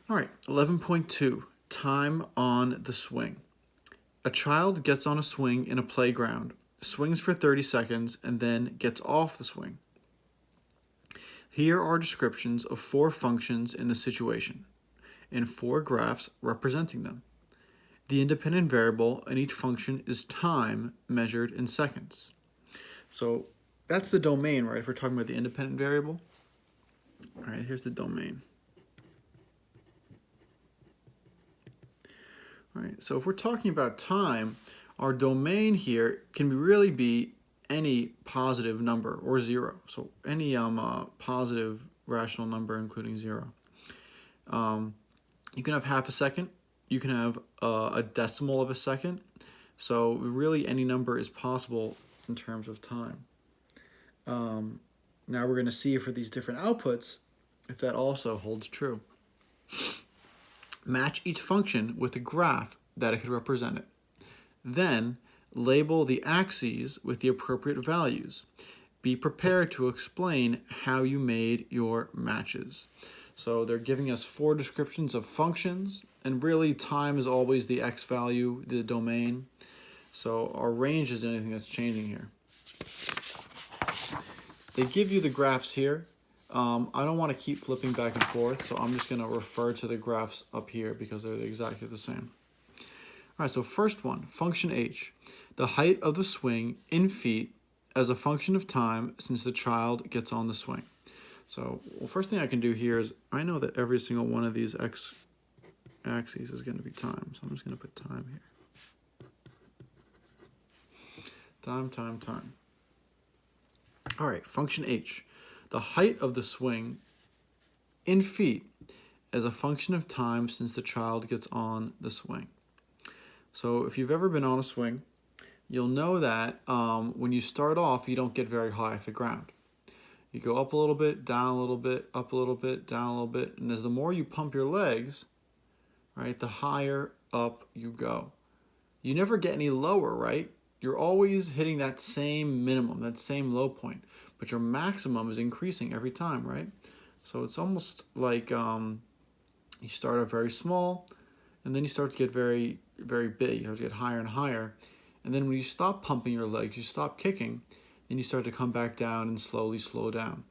All right, 11.2, time on the swing. A child gets on a swing in a playground, swings for 30 seconds, and then gets off the swing. Here are descriptions of 4 functions in the situation, and 4 graphs representing them. The independent variable in each function is time measured in seconds. So that's the domain, right? If we're talking about the independent variable. All right, here's the domain. All right, so if we're talking about time, our domain here can really be any positive number or 0. So any positive rational number, including 0. You can have half a second. You can have a decimal of a second. So really any number is possible in terms of time. Now we're going to see for these different outputs if that also holds true. Match each function with a graph that it could represent it. Then label the axes with the appropriate values. Be prepared to explain how you made your matches. So they're giving us 4 descriptions of functions, and really time is always the x value, the domain. So our range is anything that's changing here. They give you the graphs here. I don't want to keep flipping back and forth, so I'm just going to refer to the graphs up here because they're exactly the same. All right, so first one, function h. The height of the swing in feet as a function of time since the child gets on the swing. So, first thing I can do here is I know that every single one of these x-axes is going to be time. So I'm just going to put time here. Time. All right, function h. The height of the swing in feet as a function of time since the child gets on the swing. So if you've ever been on a swing, you'll know that when you start off, you don't get very high off the ground. You go up a little bit, down a little bit, up a little bit, down a little bit, and as the more you pump your legs, right, the higher up you go. You never get any lower, right? You're always hitting that same minimum, that same low point, but your maximum is increasing every time, right? So it's almost like you start out very small, and then you start to get very, very big. You have to get higher and higher. And then when you stop pumping your legs, you stop kicking, then you start to come back down and slowly slow down.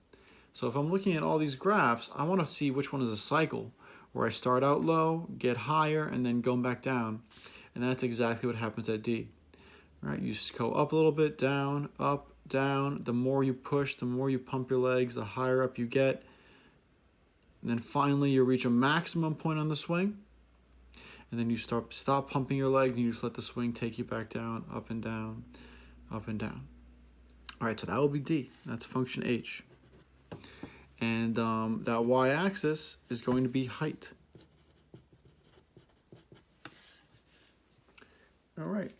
So if I'm looking at all these graphs, I want to see which one is a cycle, where I start out low, get higher, and then go back down. And that's exactly what happens at D. Right? You just go up a little bit, down, up, down. The more you push, the more you pump your legs, the higher up you get. And then finally you reach a maximum point on the swing. And then you stop pumping your legs and you just let the swing take you back down, up and down, up and down. All right, so that will be D. That's function H. And that y-axis is going to be height. All right,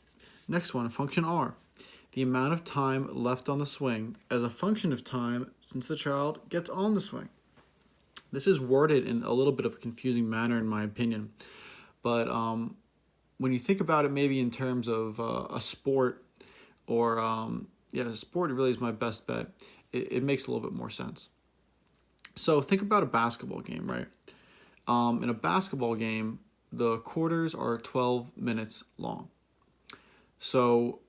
next one, function R. The amount of time left on the swing as a function of time since the child gets on the swing. This is worded in a little bit of a confusing manner in my opinion. But when you think about it maybe in terms of a sport or, sport really is my best bet, it makes a little bit more sense. So think about a basketball game, right? In a basketball game, the quarters are 12 minutes long. So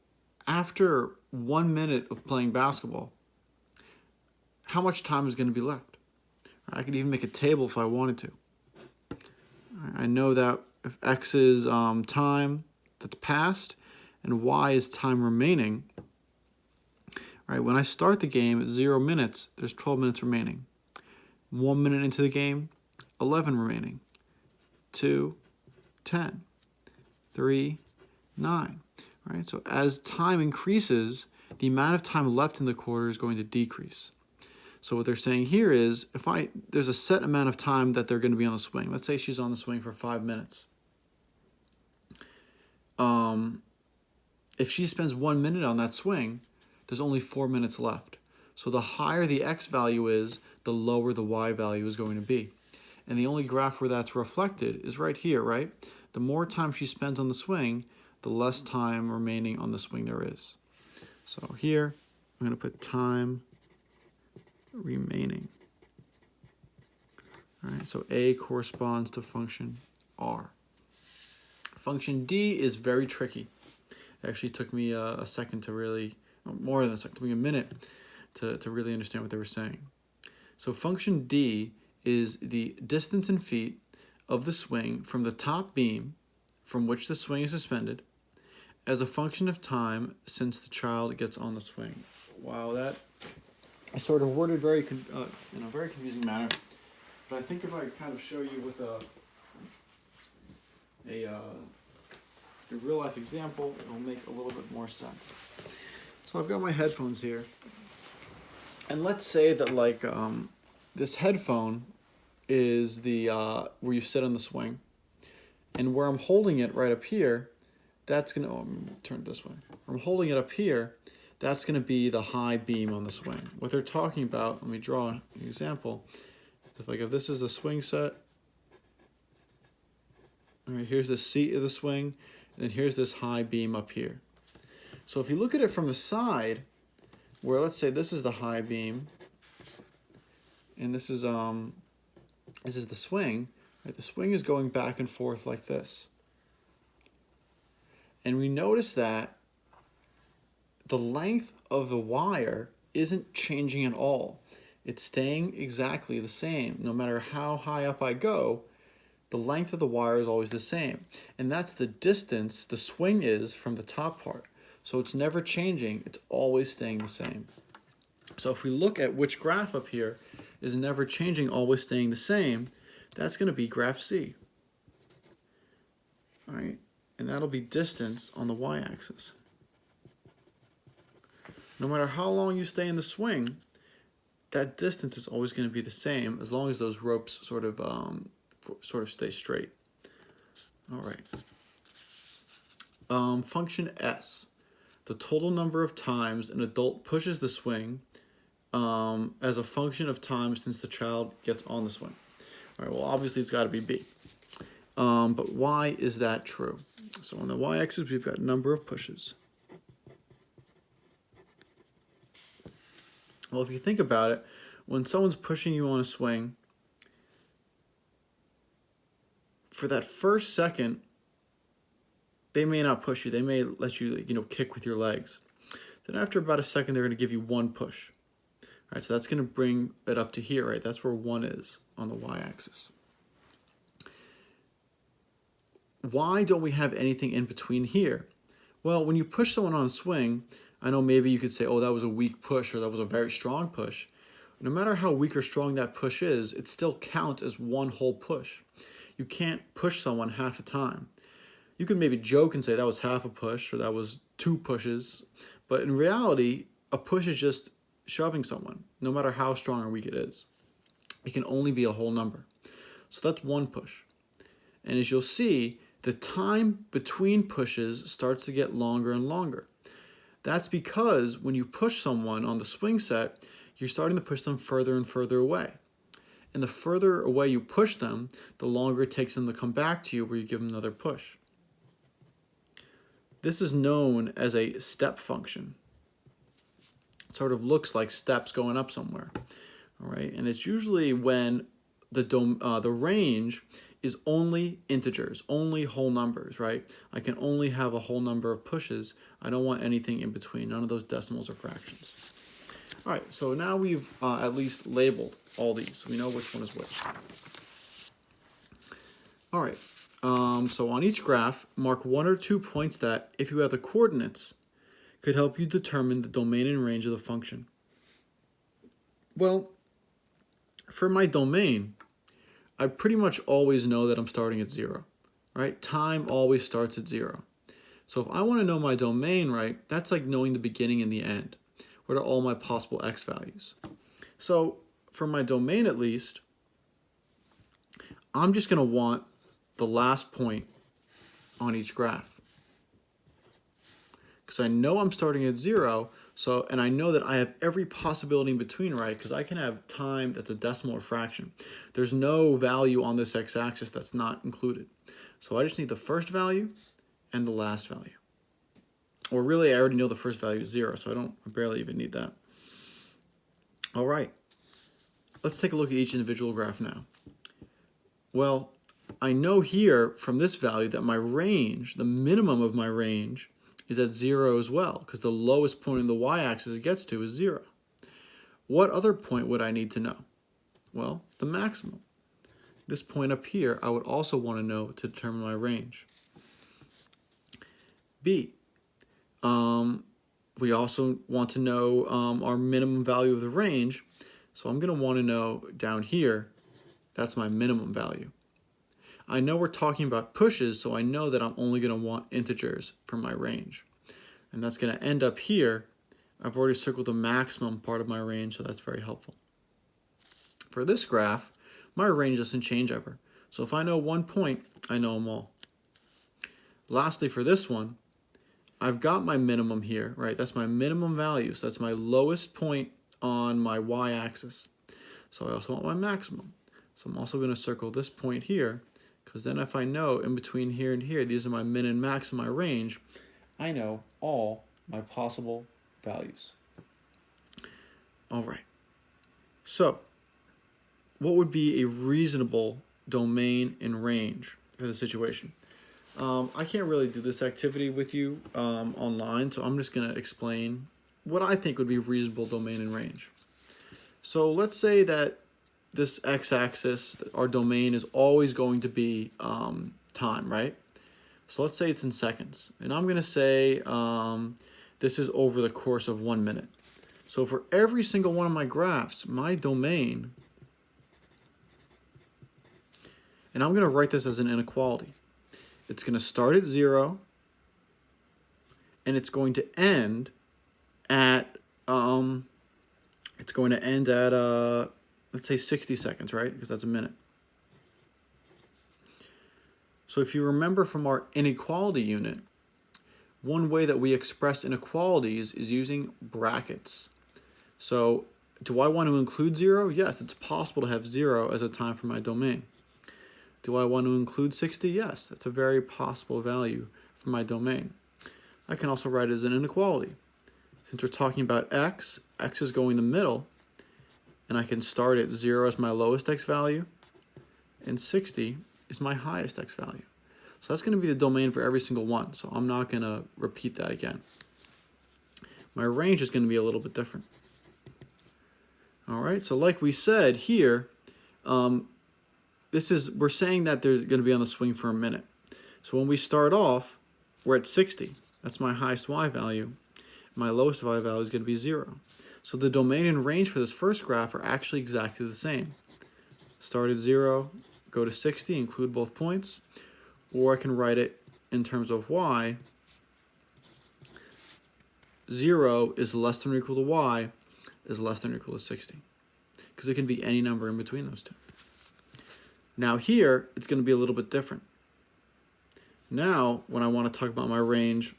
after 1 minute of playing basketball, how much time is going to be left? I could even make a table if I wanted to. I know that if x is time that's passed and y is time remaining, right? When I start the game at 0 minutes, there's 12 minutes remaining. 1 minute into the game, 11 remaining. 2, 10. 3, 9. Right? So as time increases, the amount of time left in the quarter is going to decrease. So what they're saying here is, there's a set amount of time that they're going to be on the swing. Let's say she's on the swing for 5 minutes. If she spends 1 minute on that swing, there's only 4 minutes left. So the higher the x value is, the lower the y value is going to be. And the only graph where that's reflected is right here, right? The more time she spends on the swing, the less time remaining on the swing there is. So here, I'm going to put time remaining. All right, so A corresponds to function R. Function D is very tricky. It actually took me a second to really, more than a second, it took me a minute to really understand what they were saying. So function D is the distance in feet of the swing from the top beam from which the swing is suspended as a function of time since the child gets on the swing. Wow, that is sort of worded very in a very confusing manner. But I think if I kind of show you with a real life example, it'll make a little bit more sense. So I've got my headphones here, and let's say that like this headphone is the where you sit on the swing, and where I'm holding it right up here, that's gonna I'm gonna turn it this way. Where I'm holding it up here, that's gonna be the high beam on the swing. What they're talking about, let me draw an example. If this is the swing set, all right, here's the seat of the swing, and then here's this high beam up here. So if you look at it from the side, where let's say this is the high beam, and this is the swing, right? The swing is going back and forth like this. And we notice that the length of the wire isn't changing at all. It's staying exactly the same. No matter how high up I go, the length of the wire is always the same. And that's the distance the swing is from the top part. So it's never changing, it's always staying the same. So if we look at which graph up here is never changing, always staying the same, that's going to be graph C. All right, and that'll be distance on the y-axis. No matter how long you stay in the swing, that distance is always going to be the same as long as those ropes sort of stay straight. All right. Function S, the total number of times an adult pushes the swing as a function of time since the child gets on the swing. All right, well, obviously it's got to be B. But why is that true? So on the y-axis, we've got number of pushes. Well, if you think about it, when someone's pushing you on a swing, for that first second, they may not push you. They may let you, kick with your legs. Then after about a second, they're going to give you one push. All right, so that's going to bring it up to here, right? That's where 1 is on the y-axis. Why don't we have anything in between here? Well, when you push someone on a swing, I know maybe you could say, oh, that was a weak push or that was a very strong push. No matter how weak or strong that push is, it still counts as one whole push. You can't push someone half a time. You could maybe joke and say that was half a push or that was 2 pushes, but in reality, a push is just shoving someone, no matter how strong or weak it is. It can only be a whole number. So that's 1 push. And as you'll see, the time between pushes starts to get longer and longer. That's because when you push someone on the swing set, you're starting to push them further and further away. And the further away you push them, the longer it takes them to come back to you where you give them another push. This is known as a step function. It sort of looks like steps going up somewhere. All right, and it's usually when the range is only integers, only whole numbers, right? I can only have a whole number of pushes. I don't want anything in between, none of those decimals or fractions. All right, so now we've at least labeled all these. We know which one is which. All right, so on each graph, mark 1 or 2 points that, if you have the coordinates, could help you determine the domain and range of the function. Well, for my domain, I pretty much always know that I'm starting at 0, right? Time always starts at 0. So if I want to know my domain, right, that's like knowing the beginning and the end. What are all my possible x values? So for my domain at least, I'm just going to want the last point on each graph. Because I know I'm starting at 0, and I know that I have every possibility in between, right? Because I can have time that's a decimal or fraction. There's no value on this x-axis that's not included. So I just need the first value and the last value. Or really, I already know the first value is 0, so I barely even need that. All right, let's take a look at each individual graph now. Well, I know here from this value that my range, the minimum of my range, is at 0 as well, because the lowest point in the y-axis it gets to is 0. What other point would I need to know? Well, the maximum. This point up here, I would also want to know to determine my range. B. We also want to know our minimum value of the range. So I'm going to want to know down here, that's my minimum value. I know we're talking about pushes, so I know that I'm only going to want integers for my range. And that's going to end up here. I've already circled the maximum part of my range, so that's very helpful. For this graph, my range doesn't change ever. So if I know one point, I know them all. Lastly, for this one, I've got my minimum here, right? That's my minimum value. So that's my lowest point on my y-axis. So I also want my maximum. So I'm also going to circle this point here, because then if I know in between here and here, these are my min and max in my range, I know all my possible values. All right. So what would be a reasonable domain and range for the situation? I can't really do this activity with you online, so I'm just going to explain what I think would be reasonable domain and range. So let's say that this x-axis, our domain, is always going to be time, right? So let's say it's in seconds. And I'm going to say this is over the course of 1 minute. So for every single one of my graphs, my domain, and I'm going to write this as an inequality. It's going to start at 0, and it's going to end at let's say 60 seconds, right? Because that's a minute. So if you remember from our inequality unit, one way that we express inequalities is using brackets. So do I want to include 0? Yes, it's possible to have 0 as a time for my domain. Do I want to include 60? Yes, that's a very possible value for my domain. I can also write it as an inequality. Since we're talking about x is going in the middle, and I can start at 0 as my lowest x value, and 60 is my highest x value. So that's going to be the domain for every single one, so I'm not going to repeat that again. My range is going to be a little bit different. All right, so like we said here, we're saying that they're going to be on the swing for a minute. So when we start off, we're at 60. That's my highest y value. My lowest y value is going to be 0. So the domain and range for this first graph are actually exactly the same. Start at 0, go to 60, include both points. Or I can write it in terms of y. 0 is less than or equal to y is less than or equal to 60. Because it can be any number in between those two. Now here, it's going to be a little bit different. Now, when I want to talk about my range,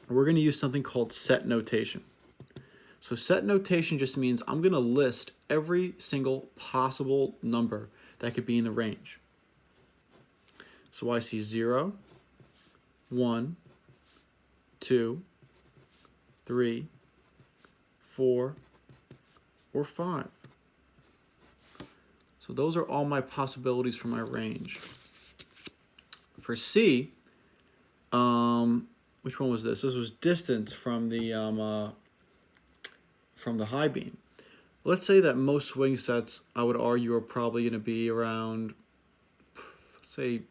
we're going to use something called set notation. So set notation just means I'm going to list every single possible number that could be in the range. So I see 0, 1, 2, 3, 4, or 5. So those are all my possibilities for my range. For C, which one was this? This was distance from the high beam. Let's say that most swing sets, I would argue, are probably going to be around, say,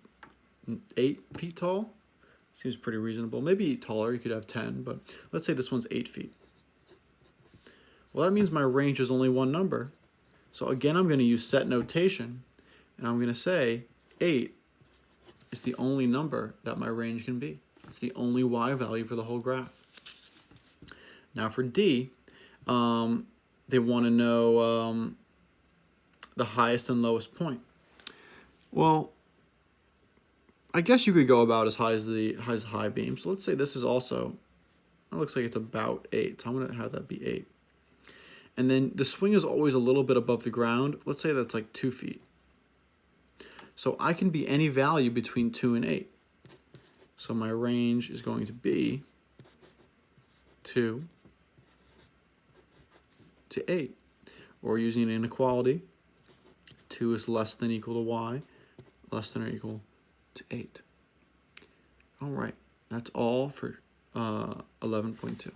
8 feet tall. Seems pretty reasonable. Maybe taller, you could have 10, but let's say this one's 8 feet. Well, that means my range is only one number. So again, I'm going to use set notation, and I'm going to say 8 is the only number that my range can be. It's the only y value for the whole graph. Now for D, they want to know the highest and lowest point. Well, I guess you could go about as high as the high beam. So let's say this is also, it looks like it's about 8. So I'm going to have that be 8. And then the swing is always a little bit above the ground. Let's say that's like 2 feet. So I can be any value between 2 and 8. So my range is going to be 2 to 8. Or using an inequality, 2 is less than equal to y, less than or equal to 8. All right, that's all for 11.2.